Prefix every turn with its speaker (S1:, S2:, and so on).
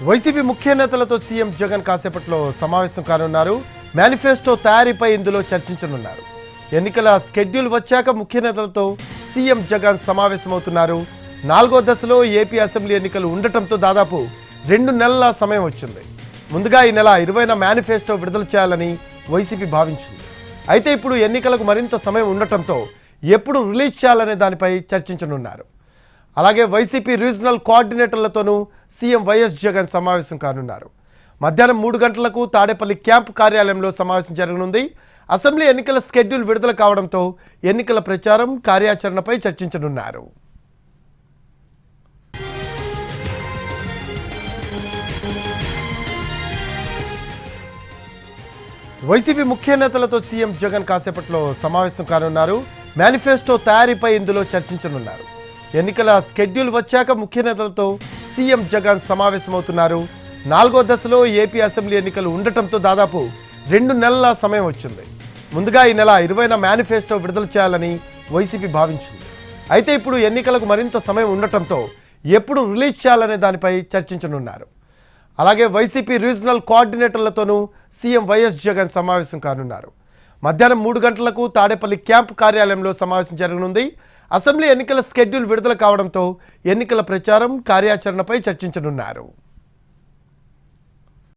S1: YCP ముఖ్య నేతలతో CM Jagan కాసేపట్లో సమావేశం కానున్నారు. మేనిఫెస్టో తయారీపై ఇందులో చర్చించనున్నారు. ఎన్నికల స్కెడ్యూల్ వచ్చాక ముఖ్య నేతలతో సీఎం జగన్ సమావేశమవుతున్నారు. 4వ దశలో ఏపీ అసెంబ్లీ ఎన్నికలు ఉండటంతో దాదాపు 2 నెలల సమయం వచ్చింది. ముందుగా ఈ నెల 20న మేనిఫెస్టో విడుదల చేయాలని వైసీపీ భావించింది. అయితే ఇప్పుడు ఎన్నికలకు మరింత సమయం ఉండటంతో ఎప్పుడు రిలీజ్ చేయాలనే దానిపై చర్చించనున్నారు. అలాగే వైసీపీ రీజనల్ కోఆర్డినేటర్లతోనూ సీఎం వైఎస్ జగన్ సమావేశం కానున్నారు. మధ్యాహ్నం 3 గంటలకు తాడేపల్లి క్యాంపు కార్యాలయంలో సమావేశం జరగనుంది. అసెంబ్లీ ఎన్నికల స్కెడ్యూల్ విడుదల కావడంతో ఎన్నికల ప్రచారం కార్యాచరణపై చర్చించనున్నారు. వైసీపీ ముఖ్య నేతలతో సీఎం జగన్ కాసేపట్లో సమావేశం కానున్నారు. మేనిఫెస్టో తయారీపై ఇందులో చర్చించనున్నారు. ఎన్నికల స్కెడ్యూల్ వచ్చాక ముఖ్య నేతలతో సీఎం జగన్ సమావేశమవుతున్నారు. 4వ దశలో ఏపీ అసెంబ్లీ ఎన్నికలు ఉండటంతో దాదాపు 2 నెలల సమయం వచ్చింది. ముందుగా ఈ నెల 20న మేనిఫెస్టో విడుదల చేయాలని వైసీపీ భావించింది. అయితే ఇప్పుడు ఎన్నికలకు మరింత సమయం ఉండటంతో ఎప్పుడు రిలీజ్ చేయాలనే దానిపై చర్చించనున్నారు. అలాగే వైసీపీ రీజనల్ కోఆర్డినేటర్లతోనూ సీఎం వైఎస్ జగన్ సమావేశం కానున్నారు. మధ్యాహ్నం 3 గంటలకు తాడేపల్లి క్యాంపు కార్యాలయంలో సమావేశం జరగనుంది. అసెంబ్లీ ఎన్నికల స్కెడ్యూల్ విడుదల కావడంతో ఎన్నికల ప్రచారం కార్యాచరణపై చర్చించనున్నారు.